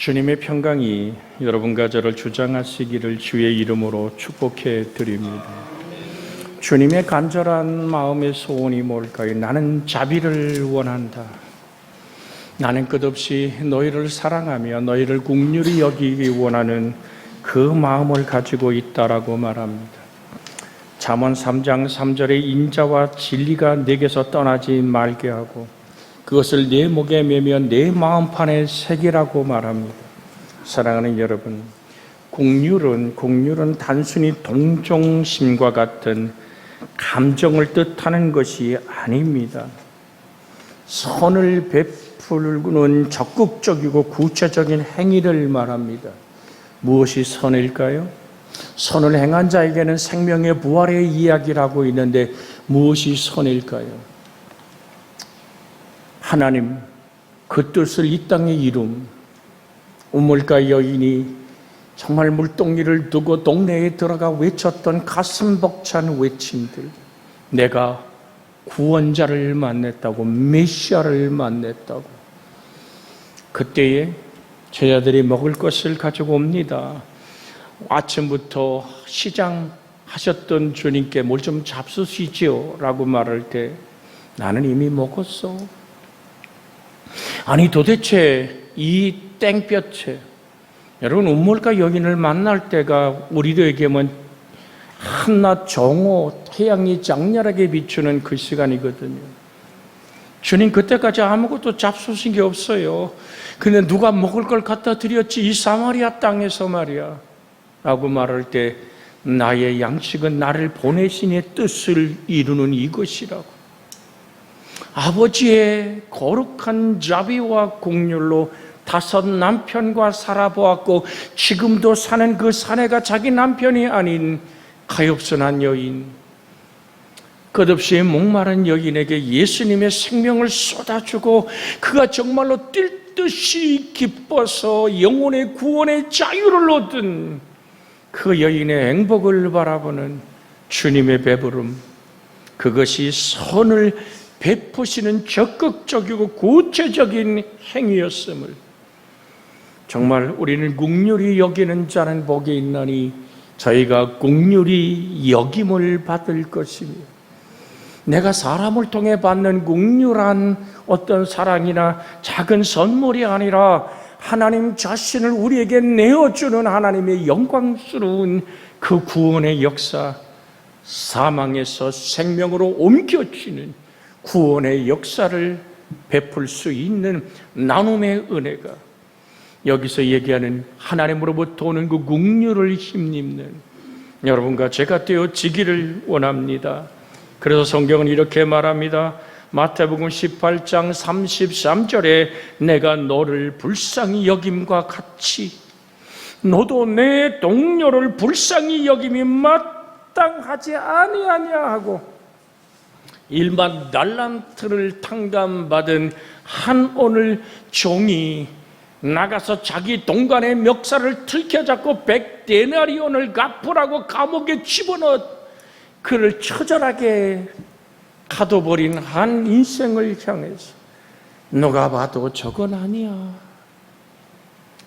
주님의 평강이 여러분과 저를 주장하시기를 주의 이름으로 축복해 드립니다. 주님의 간절한 마음의 소원이 뭘까요? 나는 자비를 원한다. 나는 끝없이 너희를 사랑하며 너희를 긍휼히 여기기 원하는 그 마음을 가지고 있다라고 말합니다. 잠언 3장 3절에 인자와 진리가 내게서 떠나지 말게 하고 그것을 내 목에 매며 내 마음판에 새기라고 말합니다. 사랑하는 여러분, 긍휼은 단순히 동정심과 같은 감정을 뜻하는 것이 아닙니다. 선을 베푸는 적극적이고 구체적인 행위를 말합니다. 무엇이 선일까요? 선을 행한 자에게는 생명의 부활의 이야기를 하고 있는데 무엇이 선일까요? 하나님 그 뜻을 이 땅에 이룸. 우물가 여인이 정말 물동이를 두고 동네에 들어가 외쳤던 가슴 벅찬 외침들. 내가 구원자를 만났다고, 메시아를 만났다고. 그때에 제자들이 먹을 것을 가지고 옵니다. 아침부터 시장하셨던 주님께 뭘 좀 잡수시지요 라고 말할 때 나는 이미 먹었어. 아니 도대체 이 땡볕에 여러분 우물가 여인을 만날 때가 우리들에게는 한낮 정오 태양이 장렬하게 비추는 그 시간이거든요. 주님 그때까지 아무것도 잡수신 게 없어요. 근데 누가 먹을 걸 갖다 드렸지 이 사마리아 땅에서 말이야 라고 말할 때 나의 양식은 나를 보내신 이의 뜻을 이루는 이것이라고. 아버지의 거룩한 자비와 긍휼로 5 남편과 살아보았고 지금도 사는 그 사내가 자기 남편이 아닌 가엾은 여인, 끝없이 목마른 여인에게 예수님의 생명을 쏟아주고 그가 정말로 뛸 듯이 기뻐서 영혼의 구원의 자유를 얻은 그 여인의 행복을 바라보는 주님의 배부름, 그것이 선을 베푸시는 적극적이고 구체적인 행위였음을, 정말 우리는 긍휼히 여기는 자는 복이 있나니 저희가 긍휼히 여김을 받을 것이며, 내가 사람을 통해 받는 긍휼한 어떤 사랑이나 작은 선물이 아니라 하나님 자신을 우리에게 내어주는 하나님의 영광스러운 그 구원의 역사, 사망에서 생명으로 옮겨지는 구원의 역사를 베풀 수 있는 나눔의 은혜가, 여기서 얘기하는 하나님으로부터 오는 그 긍휼을 힘입는 여러분과 제가 되어지기를 원합니다. 그래서 성경은 이렇게 말합니다. 마태복음 18장 33절에 내가 너를 불쌍히 여김과 같이 너도 내 동료를 불쌍히 여김이 마땅하지 아니하냐 하고, 1만 달란트를 탕감받은 한 오늘 종이 나가서 자기 동간의 멱살을 들켜잡고 100데나리온을 갚으라고 감옥에 집어넣어 그를 처절하게 가둬버린 한 인생을 향해서 누가 봐도 저건 아니야.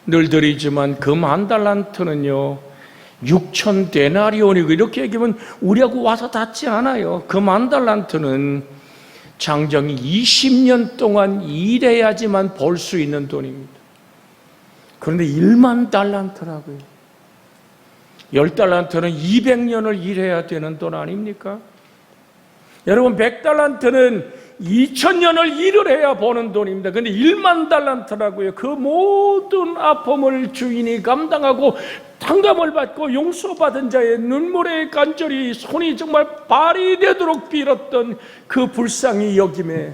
늘 드리지만 그 1만 달란트는요 6,000데나리온이고 이렇게 얘기하면 우리하고 와서 닿지 않아요. 그 1만 달란트는 장정이 20년 동안 일해야지만 벌 수 있는 돈입니다. 그런데 1만 달란트라고요. 10달란트는 200년을 일해야 되는 돈 아닙니까? 여러분 100달란트는 2000년을 일을 해야 버는 돈입니다. 그런데 1만 달란트라고요. 그 모든 아픔을 주인이 감당하고 탕감을 받고 용서받은 자의 눈물의 간절히 손이 정말 발이 되도록 빌었던 그 불쌍히 여김에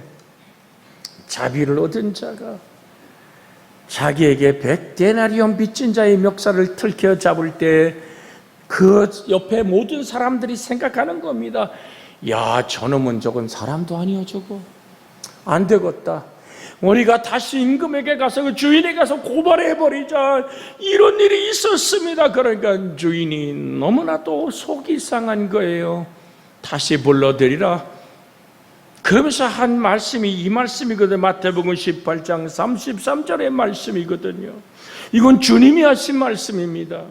자비를 얻은 자가 자기에게 100데나리온 빚진 자의 멱살을 틀켜 잡을 때 그 옆에 모든 사람들이 생각하는 겁니다. 야, 저놈은 저건 사람도 아니여 저거. 안 되겠다. 우리가 다시 임금에게 가서 그 주인에 가서 고발해버리자. 이런 일이 있었습니다. 그러니까 주인이 너무나도 속이 상한 거예요. 다시 불러들이라. 그러면서 한 말씀이 이 말씀이거든요. 마태복음 18장 33절의 말씀이거든요. 이건 주님이 하신 말씀입니다.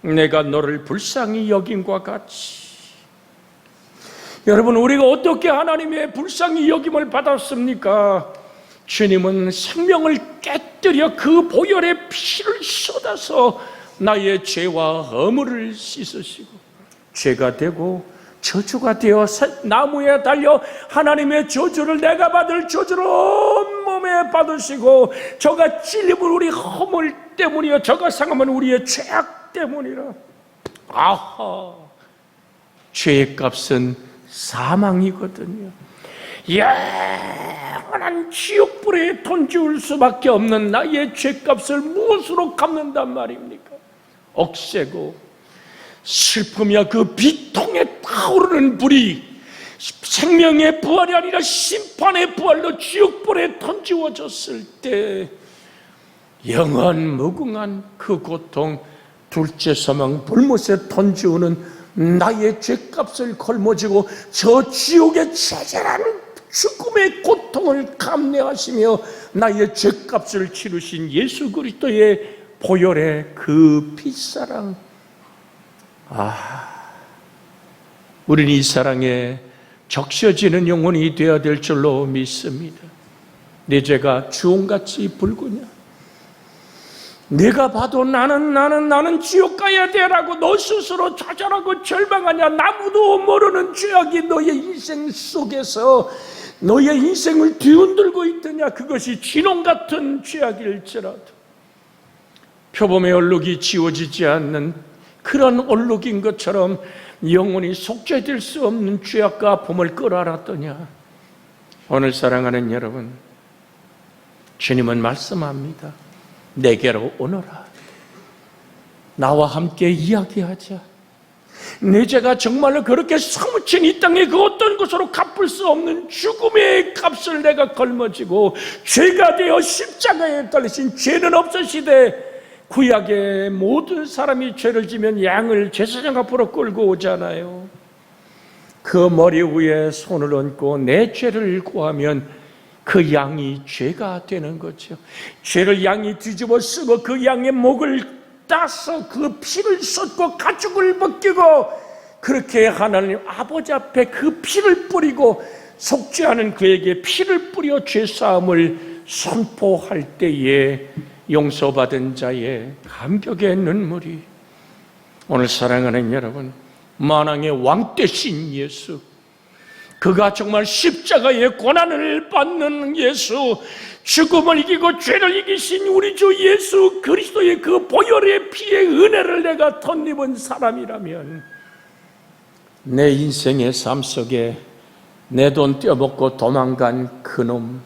내가 너를 불쌍히 여김과 같이. 여러분, 우리가 어떻게 하나님의 불쌍히 여김을 받았습니까? 주님은 생명을 깨뜨려 그 보혈의 피를 쏟아서 나의 죄와 허물을 씻으시고 죄가 되고 저주가 되어 나무에 달려 하나님의 저주를, 내가 받을 저주를 온몸에 받으시고, 저가 찔림은 우리 허물 때문이요, 저가 상하면 우리의 죄악 때문이라. 아하, 죄의 값은 사망이거든요. 영원한 지옥불에 던지울 수밖에 없는 나의 죄값을 무엇으로 갚는단 말입니까? 억세고 슬픔이야. 그 비통에 타오르는 불이 생명의 부활이 아니라 심판의 부활로 지옥불에 던지워졌을 때 영원 무궁한 그 고통, 둘째 사망 불못에 던지우는 나의 죄값을 걸머쥐고 저 지옥의 처절한 죽음의 고통을 감내하시며 나의 죄값을 치르신 예수 그리스도의 보혈의 그 핏사랑, 우리는 이 사랑에 적셔지는 영혼이 되어야 될 줄로 믿습니다. 내 죄가 주홍같이 붉으냐? 내가 봐도 나는 지옥 가야 돼라고 너 스스로 좌절하고 절망하냐? 아무도 모르는 죄악이 너의 인생 속에서 너의 인생을 뒤흔들고 있더냐? 그것이 진홍 같은 죄악일지라도 표범의 얼룩이 지워지지 않는 그런 얼룩인 것처럼 영혼이 속죄될 수 없는 죄악과 아픔을 끌어안았더냐? 오늘 사랑하는 여러분, 주님은 말씀합니다. 내게로 오너라. 나와 함께 이야기하자. 내 죄가 정말로 그렇게 사무친 이 땅에 그 어떤 것으로 갚을 수 없는 죽음의 값을 내가 걸머지고 죄가 되어 십자가에 달리신 죄는 없으시되, 구약의 모든 사람이 죄를 지면 양을 제사장 앞으로 끌고 오잖아요. 그 머리 위에 손을 얹고 내 죄를 구하면 그 양이 죄가 되는 거죠. 죄를 양이 뒤집어 쓰고 그 양의 목을 따서 그 피를 쏟고 가죽을 벗기고 그렇게 하나님 아버지 앞에 그 피를 뿌리고 속죄하는 그에게 피를 뿌려 죄사함을 선포할 때에 용서받은 자의 감격의 눈물이, 오늘 사랑하는 여러분, 만왕의 왕 되신 예수, 그가 정말 십자가의 고난을 받는 예수, 죽음을 이기고 죄를 이기신 우리 주 예수 그리스도의 그 보혈의 피의 은혜를 내가 덧입은 사람이라면, 내 인생의 삶 속에 내 돈 떼어먹고 도망간 그놈,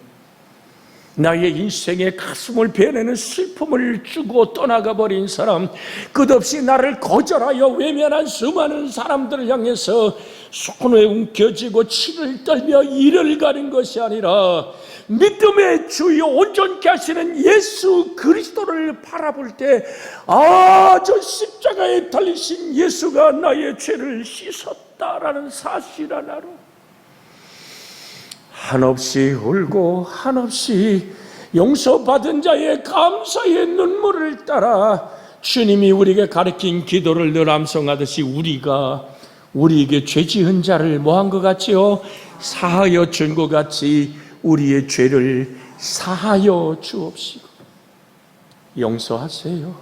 나의 인생의 가슴을 베내는 슬픔을 주고 떠나가 버린 사람, 끝없이 나를 거절하여 외면한 수많은 사람들을 향해서 손에 움켜쥐고 치를 떨며 이를 가는 것이 아니라 믿음의 주여 온전케 하시는 예수 그리스도를 바라볼 때, 저 십자가에 달리신 예수가 나의 죄를 씻었다라는 사실 하나로 한없이 울고 한없이 용서받은 자의 감사의 눈물을 따라 주님이 우리에게 가르친 기도를 늘 암송하듯이 우리가 우리에게 죄 지은 자를 뭐한 것 같지요? 사하여 준 것 같이 우리의 죄를 사하여 주옵시고 용서하세요.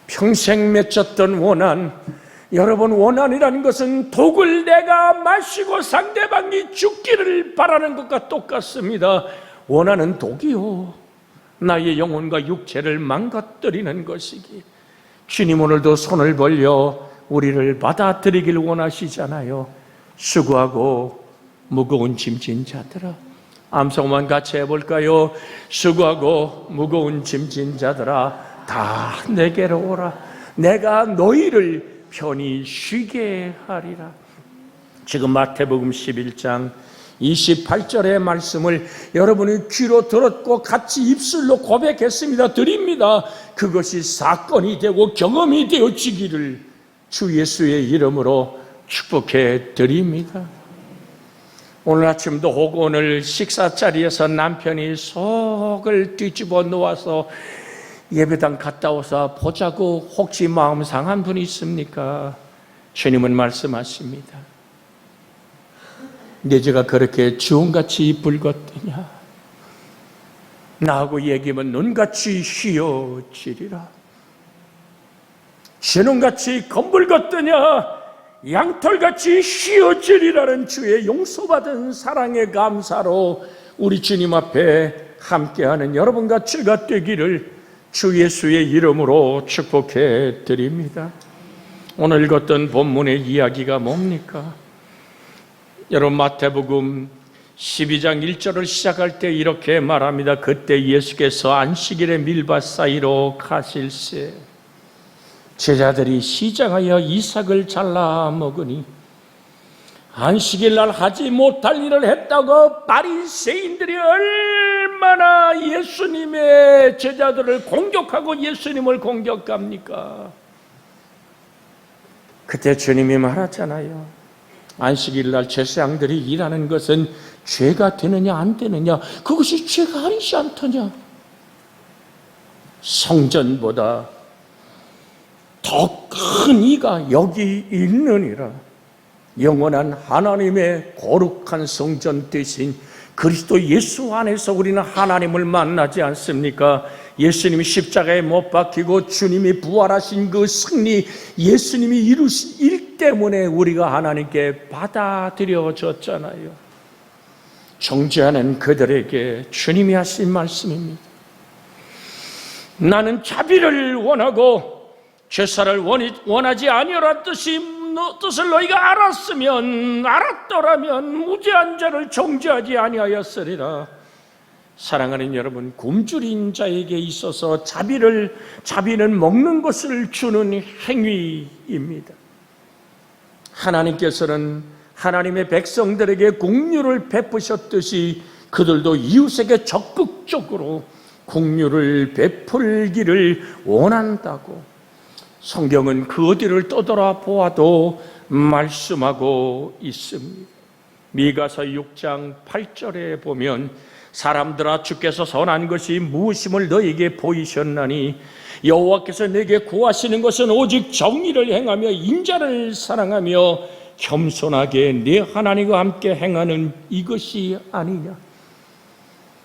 평생 맺혔던 원한, 여러분, 원한이라는 것은 독을 내가 마시고 상대방이 죽기를 바라는 것과 똑같습니다. 원한은 독이요, 나의 영혼과 육체를 망가뜨리는 것이기, 주님 오늘도 손을 벌려 우리를 받아들이길 원하시잖아요. 수고하고 무거운 짐진 자들아, 암송만 같이 해볼까요? 수고하고 무거운 짐진 자들아 다 내게로 오라. 내가 너희를 편히 쉬게 하리라. 지금 마태복음 11장 28절의 말씀을 여러분이 귀로 들었고 같이 입술로 고백했습니다. 드립니다. 그것이 사건이 되고 경험이 되어지기를 주 예수의 이름으로 축복해 드립니다. 오늘 아침도 혹 오늘 식사 자리에서 남편이 속을 뒤집어 놓아서 예배당 갔다 와서 보자고 혹시 마음 상한 분이 있습니까? 주님은 말씀하십니다. 내 죄가 그렇게 주홍같이 붉었더냐? 나하고 얘기하면 눈같이 휘어지리라. 진홍같이 검붉었더냐? 양털같이 휘어지리라는 주의 용서받은 사랑의 감사로 우리 주님 앞에 함께하는 여러분과 제가 되기를 주 예수의 이름으로 축복해 드립니다. 오늘 읽었던 본문의 이야기가 뭡니까? 여러분, 마태복음 12장 1절을 시작할 때 이렇게 말합니다. 그때 예수께서 안식일의 밀밭 사이로 가실새 제자들이 시장하여 이삭을 잘라 먹으니 안식일 날 하지 못할 일을 했다고 바리새인들이 얼마나 예수님의 제자들을 공격하고 예수님을 공격합니까? 그때 주님이 말하잖아요. 안식일 날 제사장들이 일하는 것은 죄가 되느냐 안 되느냐, 그것이 죄가 아니지 않더냐? 성전보다 더 큰 이가 여기 있느니라. 영원한 하나님의 거룩한 성전 대신 그리스도 예수 안에서 우리는 하나님을 만나지 않습니까? 예수님이 십자가에 못 박히고 주님이 부활하신 그 승리, 예수님이 이루신 일 때문에 우리가 하나님께 받아들여졌잖아요. 정죄하는 그들에게 주님이 하신 말씀입니다. 나는 자비를 원하고 제사를 원하지 아니하라 뜻을 너희가 알았더라면 무죄한 자를 정죄하지 아니하였으리라. 사랑하는 여러분, 굶주린 자에게 있어서 자비는 먹는 것을 주는 행위입니다. 하나님께서는 하나님의 백성들에게 긍휼을 베푸셨듯이 그들도 이웃에게 적극적으로 긍휼을 베풀기를 원한다고 성경은 그 어디를 떠돌아 보아도 말씀하고 있습니다. 미가서 6장 8절에 보면 사람들아, 주께서 선한 것이 무엇임을 너에게 보이셨나니 여호와께서 내게 구하시는 것은 오직 정의를 행하며 인자를 사랑하며 겸손하게 네 하나님과 함께 행하는 이것이 아니냐.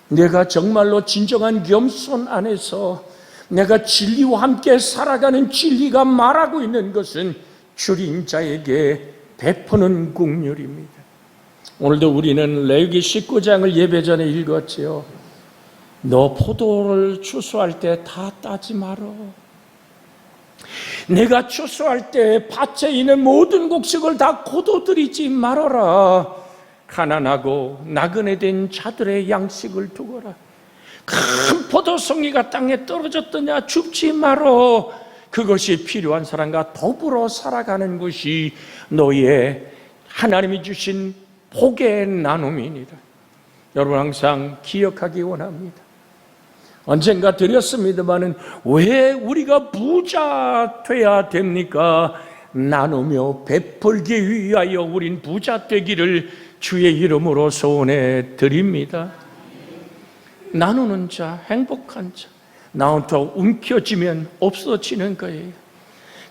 내가 정말로 진정한 겸손 안에서 내가 진리와 함께 살아가는 진리가 말하고 있는 것은 줄인 자에게 베푸는 긍휼입니다. 오늘도 우리는 레위기 19장을 예배 전에 읽었지요. 너 포도를 추수할 때 다 따지 말어. 내가 추수할 때 밭에 있는 모든 곡식을 다 거둬들이지 말아라. 가난하고 나그네 된 자들의 양식을 두거라. 큰 포도송이가 땅에 떨어졌더냐 줍지 말어. 그것이 필요한 사람과 더불어 살아가는 것이 너희의 하나님이 주신 복의 나눔이니라. 여러분, 항상 기억하기 원합니다. 언젠가 드렸습니다마는 왜 우리가 부자 돼야 됩니까? 나누며 베풀기 위하여 우린 부자 되기를 주의 이름으로 소원해 드립니다. 나누는 자, 행복한 자, 나부터 움켜쥐면 없어지는 거예요.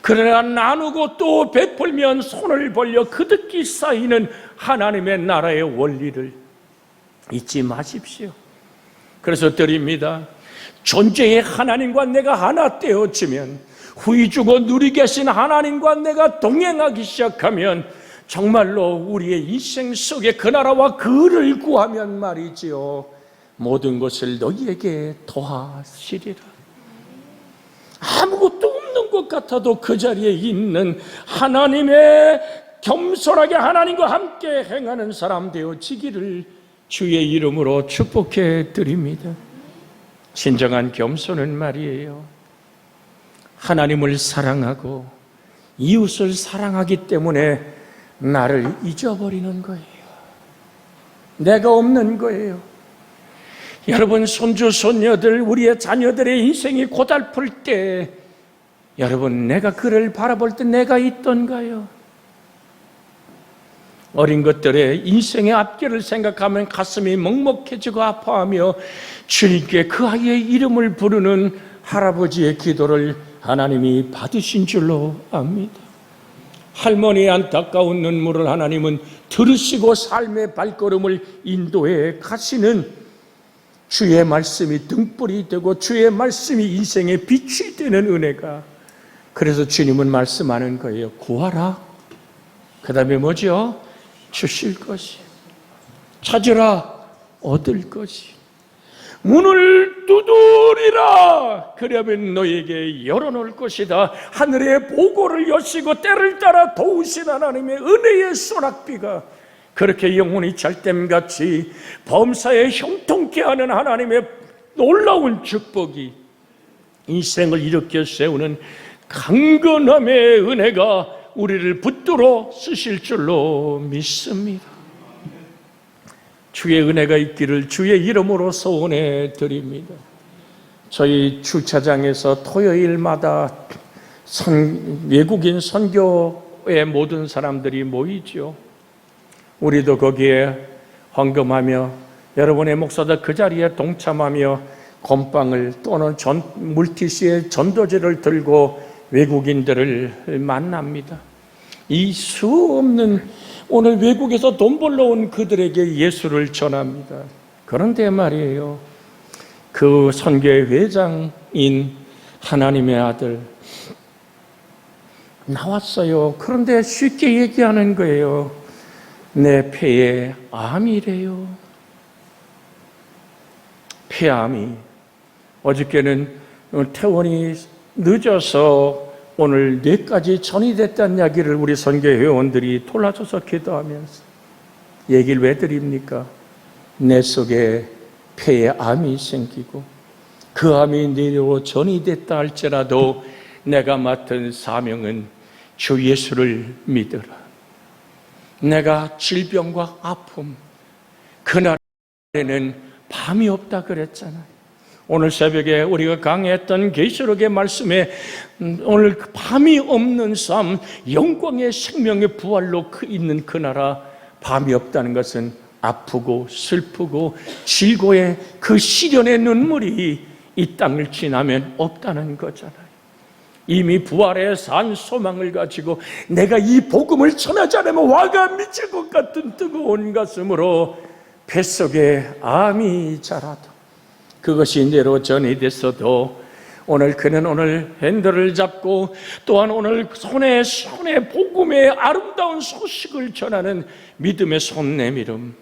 그러나 나누고 또 베풀면 손을 벌려 그득히 쌓이는 하나님의 나라의 원리를 잊지 마십시오. 그래서 드립니다. 존재의 하나님과 내가 하나 되어지면, 후이 주고 누리 계신 하나님과 내가 동행하기 시작하면 정말로 우리의 인생 속에 그 나라와 그를 구하면 말이지요, 모든 것을 너희에게 더하시리라. 아무것도 없는 것 같아도 그 자리에 있는 하나님의 겸손하게 하나님과 함께 행하는 사람 되어지기를 주의 이름으로 축복해 드립니다. 진정한 겸손은 말이에요, 하나님을 사랑하고 이웃을 사랑하기 때문에 나를 잊어버리는 거예요. 내가 없는 거예요. 여러분, 손주, 손녀들, 우리의 자녀들의 인생이 고달플 때 여러분, 내가 그를 바라볼 때 내가 있던가요? 어린 것들의 인생의 앞길을 생각하면 가슴이 먹먹해지고 아파하며 주님께 그 아이의 이름을 부르는 할아버지의 기도를 하나님이 받으신 줄로 압니다. 할머니의 안타까운 눈물을 하나님은 들으시고 삶의 발걸음을 인도해 가시는 주의 말씀이 등불이 되고 주의 말씀이 인생의 빛이 되는 은혜가, 그래서 주님은 말씀하는 거예요. 구하라. 그 다음에 뭐죠? 주실 것이. 찾으라. 얻을 것이. 문을 두드리라. 그러면 너에게 열어놓을 것이다. 하늘의 보고를 여시고 때를 따라 도우신 하나님의 은혜의 소낙비가 그렇게 영혼이 잘됨같이 범사에 형통케 하는 하나님의 놀라운 축복이 인생을 일으켜 세우는 강건함의 은혜가 우리를 붙들어 쓰실 줄로 믿습니다. 주의 은혜가 있기를 주의 이름으로 소원해 드립니다. 저희 주차장에서 토요일마다 외국인 선교의 모든 사람들이 모이죠. 우리도 거기에 헌금하며 여러분의 목사도 그 자리에 동참하며 건빵을 또는 물티슈에 전도지를 들고 외국인들을 만납니다. 이 수 없는 오늘 외국에서 돈 벌러 온 그들에게 예수를 전합니다. 그런데 말이에요, 그 선교회 회장인 하나님의 아들 나왔어요. 그런데 쉽게 얘기하는 거예요. 내 폐에 암이래요. 폐암이. 어저께는 퇴원이 늦어서 오늘 뇌까지 전이 됐다는 이야기를 우리 선교 회원들이 돌아서서 기도하면서 얘기를 왜 드립니까? 내 속에 폐에 암이 생기고 그 암이 뇌로 전이 됐다 할지라도 내가 맡은 사명은 주 예수를 믿으라. 내가 질병과 아픔, 그날에는 밤이 없다 그랬잖아요. 오늘 새벽에 우리가 강의했던 계시록의 말씀에 오늘 밤이 없는 삶, 영광의 생명의 부활로 있는 그 나라, 밤이 없다는 것은 아프고 슬프고 질고의 그 시련의 눈물이 이 땅을 지나면 없다는 거잖아요. 이미 부활의 산 소망을 가지고 내가 이 복음을 전하지 않으면 화가 미칠 것 같은 뜨거운 가슴으로 뱃속에 암이 자라도 그것이 내로 전이 됐어도 오늘 그는 오늘 핸들을 잡고 또한 오늘 손에 복음의 아름다운 소식을 전하는 믿음의 손 내밀음.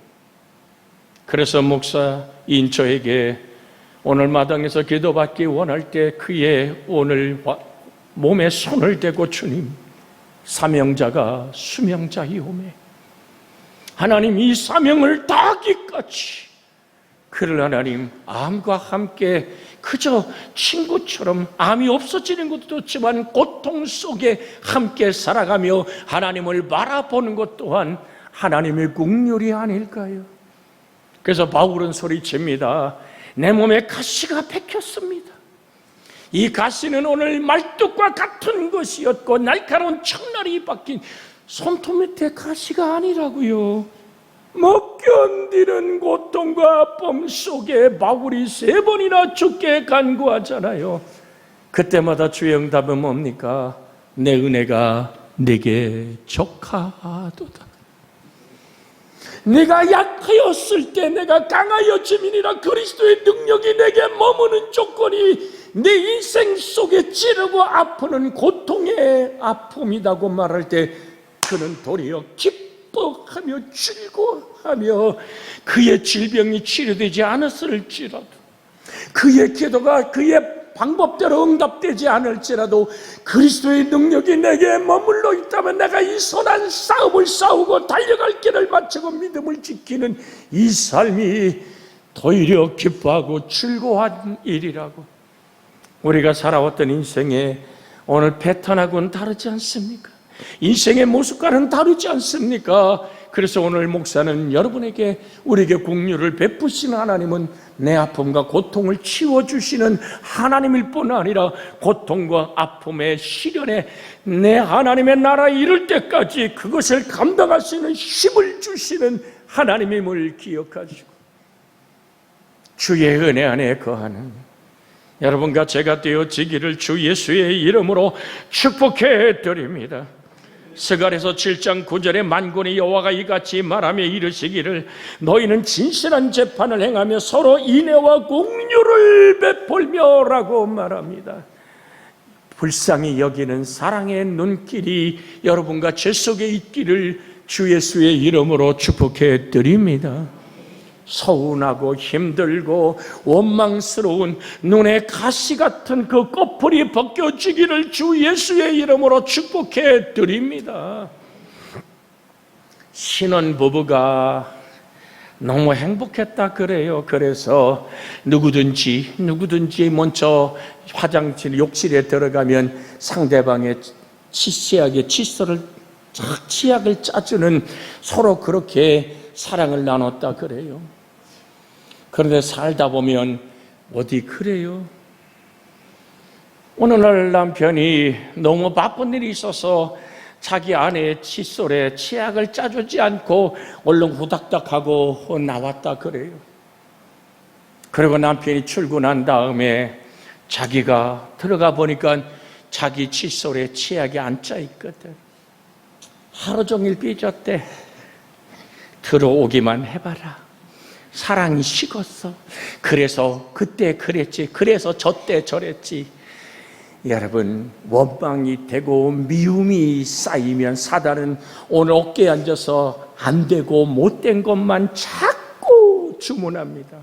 그래서 목사인 저에게 오늘 마당에서 기도받기 원할 때 그의 오늘 몸에 손을 대고 주님, 사명자가 수명자이오매 하나님 이 사명을 다하기까지 그를 하나님 암과 함께 그저 친구처럼 암이 없어지는 것도 좋지만 고통 속에 함께 살아가며 하나님을 바라보는 것 또한 하나님의 긍휼이 아닐까요? 그래서 바울은 소리칩니다. 내 몸에 가시가 박혔습니다. 이 가시는 오늘 말뚝과 같은 것이었고 날카로운 청날이 박힌 손톱 밑에 가시가 아니라고요. 못 견디는 고통과 아픔 속에 바울이 3번이나 죽게 간구하잖아요. 그때마다 주의 응답은 뭡니까? 내 은혜가 내게 족하도다. 내가 약하였을 때 내가 강하여짐이니라. 그리스도의 능력이 내게 머무는 조건이 내 인생 속에 찌르고 아프는 고통의 아픔이라고 말할 때 그는 도리어 기뻐하며 즐거워하며 그의 질병이 치료되지 않았을지라도 그의 기도가 그의 방법대로 응답되지 않을지라도 그리스도의 능력이 내게 머물러 있다면 내가 이 선한 싸움을 싸우고 달려갈 길을 마치고 믿음을 지키는 이 삶이 도리어 기뻐하고 즐거워한 일이라고. 우리가 살아왔던 인생의 오늘 패턴하고는 다르지 않습니까? 인생의 모습과는 다르지 않습니까? 그래서 오늘 목사는 여러분에게, 우리에게 긍휼을 베푸시는 하나님은 내 아픔과 고통을 치워주시는 하나님일 뿐 아니라 고통과 아픔의 시련에 내 하나님의 나라에 이를 때까지 그것을 감당할 수 있는 힘을 주시는 하나님임을 기억하시고 주의 은혜 안에 거하는 여러분과 제가 되어지기를 주 예수의 이름으로 축복해 드립니다. 스가랴서 7장 9절에 만군의 여호와가 이같이 말하며 이르시기를 너희는 진실한 재판을 행하며 서로 인애와 긍휼을 베풀며 라고 말합니다. 불쌍히 여기는 사랑의 눈길이 여러분과 제 속에 있기를 주 예수의 이름으로 축복해 드립니다. 서운하고 힘들고 원망스러운 눈에 가시 같은 그 꺼풀이 벗겨지기를 주 예수의 이름으로 축복해 드립니다. 신혼부부가 너무 행복했다 그래요. 그래서 누구든지 먼저 화장실 욕실에 들어가면 상대방의 치약에 칫솔을 치약을 짜주는, 서로 그렇게 사랑을 나눴다 그래요. 그런데 살다 보면 어디 그래요? 어느 날 남편이 너무 바쁜 일이 있어서 자기 아내의 칫솔에 치약을 짜주지 않고 얼른 후닥닥하고 나왔다 그래요. 그리고 남편이 출근한 다음에 자기가 들어가 보니까 자기 칫솔에 치약이 안 짜 있거든. 하루 종일 삐졌대. 들어오기만 해봐라. 사랑이 식었어. 그래서 그때 그랬지. 그래서 저때 저랬지. 여러분, 원망이 되고 미움이 쌓이면 사단은 오늘 어깨에 앉아서 안 되고 못된 것만 자꾸 주문합니다.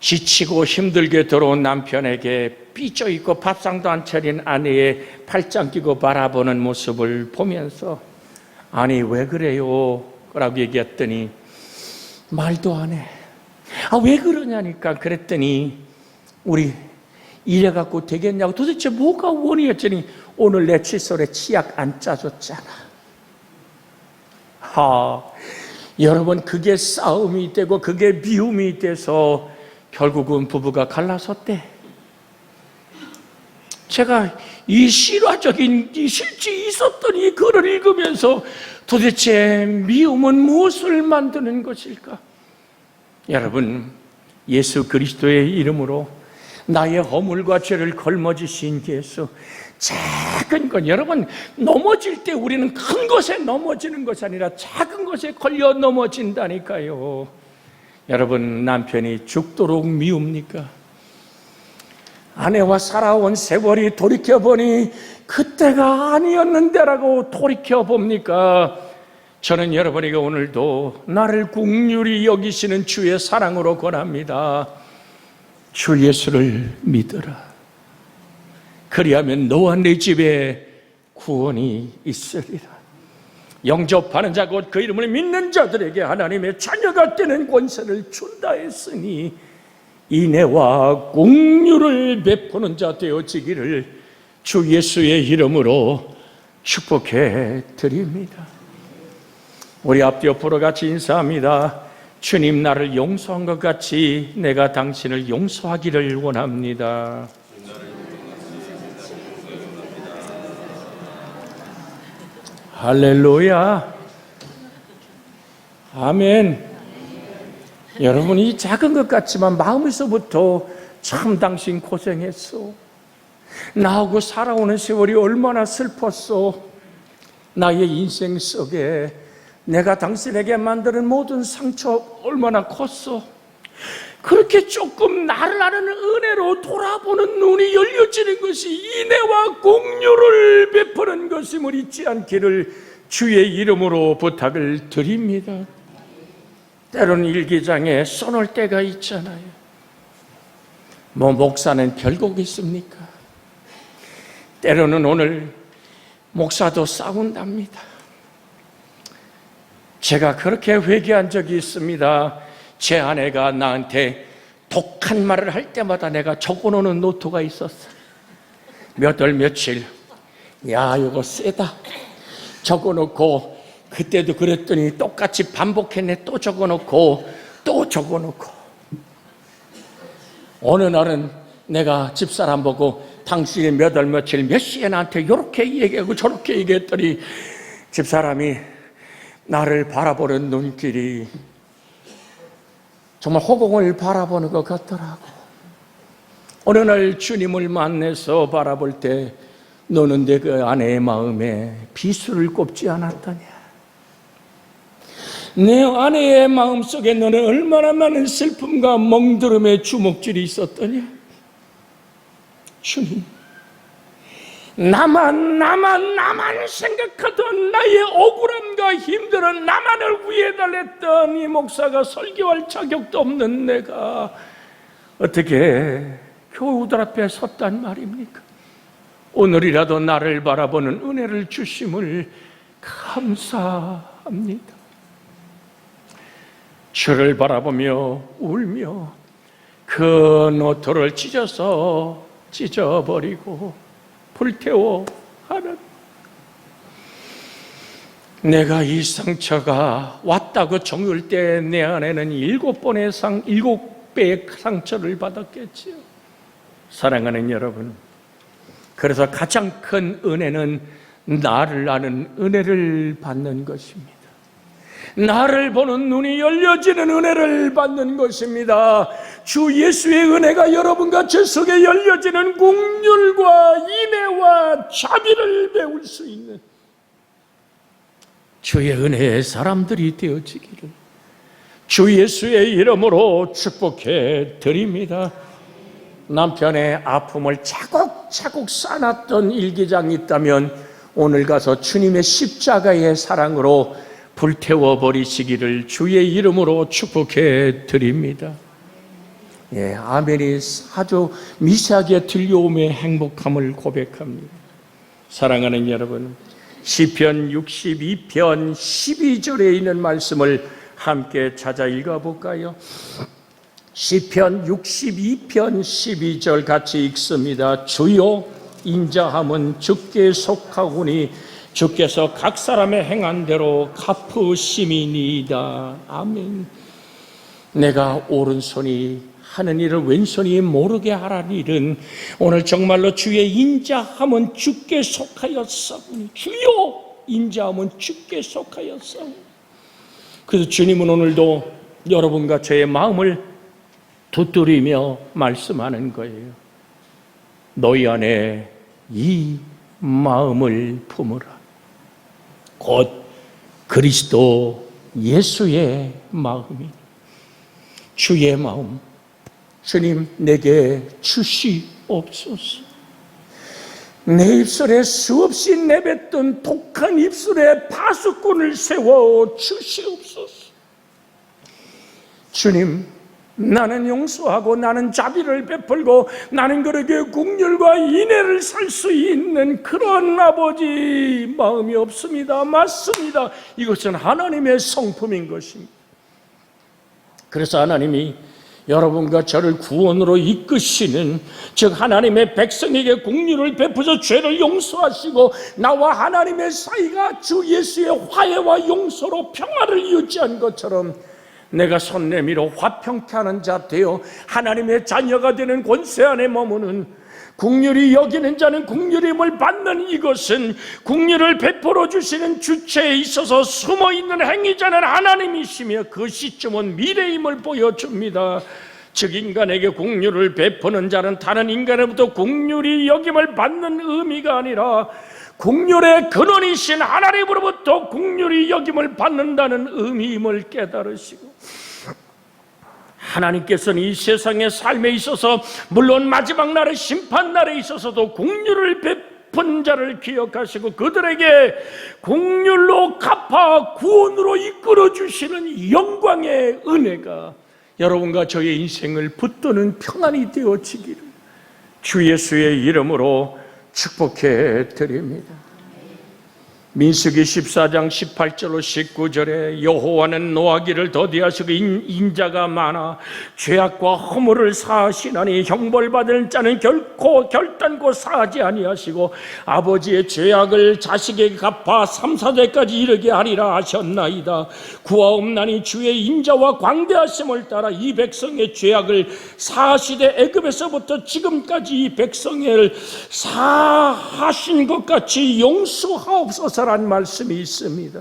지치고 힘들게 들어온 남편에게 삐져있고 밥상도 안 차린 아내의 팔짱 끼고 바라보는 모습을 보면서 아니 왜 그래요? 라고 얘기했더니 말도 안 해. 왜 그러냐니까. 그랬더니 우리 이래갖고 되겠냐고. 도대체 뭐가 원이었더니 오늘 내 칫솔에 치약 안 짜줬잖아. 여러분, 그게 싸움이 되고 그게 미움이 돼서 결국은 부부가 갈라섰대. 제가 이 실화적인 이 실제 있었던 이 글을 읽으면서 도대체 미움은 무엇을 만드는 것일까? 여러분, 예수 그리스도의 이름으로 나의 허물과 죄를 걸머지신 예수, 작은 것, 여러분, 넘어질 때 우리는 큰 것에 넘어지는 것이 아니라 작은 것에 걸려 넘어진다니까요. 여러분, 남편이 죽도록 미웁니까? 아내와 살아온 세월이 돌이켜보니 그때가 아니었는데라고 돌이켜봅니까? 저는 여러분에게 오늘도 나를 긍휼히 여기시는 주의 사랑으로 권합니다. 주 예수를 믿어라. 그리하면 너와 내 집에 구원이 있으리라. 영접하는 자 곧 그 이름을 믿는 자들에게 하나님의 자녀가 되는 권세를 준다 했으니 인애와 긍휼을 베푸는 자 되어지기를 주 예수의 이름으로 축복해 드립니다. 우리 앞뒤 옆으로 같이 인사합니다. 주님, 나를 용서한 것 같이 내가 당신을 용서하기를 원합니다. 할렐루야. 아멘. 여러분, 이 작은 것 같지만 마음에서부터 참 당신 고생했어. 나하고 살아오는 세월이 얼마나 슬펐어. 나의 인생 속에 내가 당신에게 만드는 모든 상처 얼마나 컸어. 그렇게 조금 나를 아는 은혜로 돌아보는 눈이 열려지는 것이 인애와 긍휼을 베푸는 것임을 잊지 않기를 주의 이름으로 부탁을 드립니다. 때로는 일기장에 써놓을 때가 있잖아요. 목사는 별곡 있습니까? 때로는 오늘 목사도 싸운답니다. 제가 그렇게 회개한 적이 있습니다. 제 아내가 나한테 독한 말을 할 때마다 내가 적어놓는 노트가 있었어요. 몇 월 며칠, 야 이거 세다 적어놓고 그때도 그랬더니 똑같이 반복했네. 또 적어놓고 또 적어놓고. 어느 날은 내가 집사람 보고 당신이 몇 월 며칠 몇 시에 나한테 이렇게 얘기하고 저렇게 얘기했더니 집사람이 나를 바라보는 눈길이 정말 허공을 바라보는 것 같더라고. 어느 날 주님을 만나서 바라볼 때 너는 내 그 아내의 마음에 비수를 꼽지 않았더냐. 내 아내의 마음속에 너는 얼마나 많은 슬픔과 멍들음의 주먹질이 있었더냐. 주님, 나만 생각하던 나의 억울함과 힘들은 나만을 위해 달랬던 이 목사가 설교할 자격도 없는 내가 어떻게 교우들 앞에 섰단 말입니까? 오늘이라도 나를 바라보는 은혜를 주심을 감사합니다. 주를 바라보며 울며 그 노토를 찢어버리고 불태워 하는, 내가 이 상처가 왔다고 정을 때 내 안에는 7배의 상처를 받았겠지요. 사랑하는 여러분, 그래서 가장 큰 은혜는 나를 아는 은혜를 받는 것입니다. 나를 보는 눈이 열려지는 은혜를 받는 것입니다. 주 예수의 은혜가 여러분과 제 속에 열려지는 긍휼과 인애와 자비를 배울 수 있는 주의 은혜의 사람들이 되어지기를 주 예수의 이름으로 축복해 드립니다. 남편의 아픔을 차곡차곡 쌓아놨던 일기장이 있다면 오늘 가서 주님의 십자가의 사랑으로 불태워 버리시기를 주의 이름으로 축복해 드립니다. 예, 아멘이 아주 미세하게 들려오며 행복함을 고백합니다. 사랑하는 여러분, 시편 62편 12절에 있는 말씀을 함께 찾아 읽어볼까요? 시편 62편 12절 같이 읽습니다. 주여, 인자함은 주께 속하오니 주께서 각 사람의 행한 대로 갚으심이니이다. 아멘. 내가 오른손이 하는 일을 왼손이 모르게 하라는 일은 오늘 정말로 주의 인자함은 주께 속하였사오니, 주여, 인자함은 주께 속하였사오니. 그래서 주님은 오늘도 여러분과 저의 마음을 두드리며 말씀하는 거예요. 너희 안에 이 마음을 품으라. 곧 그리스도 예수의 마음이, 주의 마음, 주님 내게 주시옵소서. 내 입술에 수없이 내뱉던 독한 입술에 파수꾼을 세워 주시옵소서. 주님, 나는 용서하고 나는 자비를 베풀고 나는 그에게 긍휼과 인애를 살 수 있는 그런 아버지 마음이 없습니다. 맞습니다. 이것은 하나님의 성품인 것입니다. 그래서 하나님이 여러분과 저를 구원으로 이끄시는, 즉 하나님의 백성에게 긍휼을 베푸셔 죄를 용서하시고 나와 하나님의 사이가 주 예수의 화해와 용서로 평화를 유지한 것처럼 내가 손 내밀어 화평케 하는 자 되어 하나님의 자녀가 되는 권세 안에 머무는, 긍휼히 여기는 자는 긍휼임을 받는, 이것은 긍휼을 베풀어 주시는 주체에 있어서 숨어있는 행위자는 하나님이시며 그 시점은 미래임을 보여줍니다. 즉 인간에게 긍휼을 베푸는 자는 다른 인간으로부터 긍휼히 여김을 받는 의미가 아니라 긍휼의 근원이신 하나님으로부터 긍휼히 여김을 받는다는 의미임을 깨달으시고, 하나님께서는 이 세상의 삶에 있어서 물론 마지막 날의 심판날에 있어서도 긍휼을 베푼 자를 기억하시고 그들에게 긍휼로 갚아 구원으로 이끌어 주시는 영광의 은혜가 여러분과 저의 인생을 붙드는 평안이 되어지기를 주 예수의 이름으로 축복해 드립니다. 민수기 14장 18절로 19절에 여호와는 노하기를 더디하시고 인자가 많아 죄악과 허물을 사하시나니 형벌받을 자는 결단코 사하지 아니하시고 아버지의 죄악을 자식에게 갚아 3, 4대까지 이르게 하리라 하셨나이다. 구하옵나니 주의 인자와 광대하심을 따라 이 백성의 죄악을 사하시되 애굽에서부터 지금까지 이 백성을 사하신 것 같이 용서하옵소서 란 말씀이 있습니다.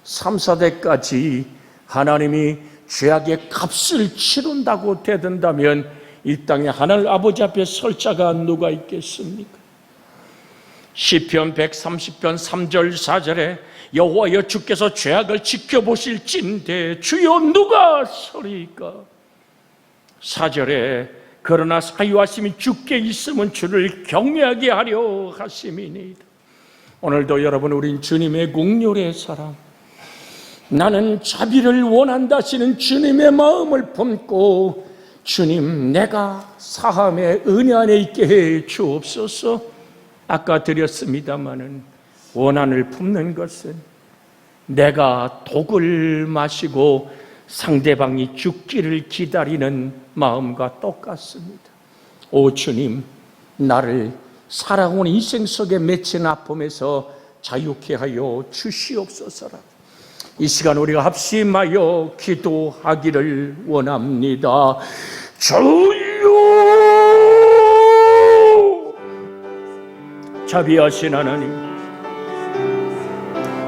3, 4대까지 하나님이 죄악의 값을 치른다고 되든다면 이 땅에 하늘 아버지 앞에 설 자가 누가 있겠습니까? 시편 130편 3절 4절에 여호와여 주께서 죄악을 지켜보실진대 주여 누가 서리이까? 4절에 그러나 사유하심이 주께 있으면 주를 경외하게 하려 하심이니이다. 오늘도 여러분, 우린 주님의 국률의 사람, 나는 자비를 원한다 하시는 주님의 마음을 품고 주님 내가 사함의 은혜 안에 있게 해 주옵소서. 아까 드렸습니다마는 원한을 품는 것은 내가 독을 마시고 상대방이 죽기를 기다리는 마음과 똑같습니다. 오 주님, 나를 살아온 인생 속에 맺힌 아픔에서 자유케 하여 주시옵소서라. 이 시간 우리가 합심하여 기도하기를 원합니다. 주여, 자비하신 하나님,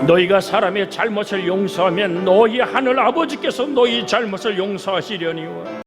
너희가 사람의 잘못을 용서하면 너희 하늘 아버지께서 너희 잘못을 용서하시려니와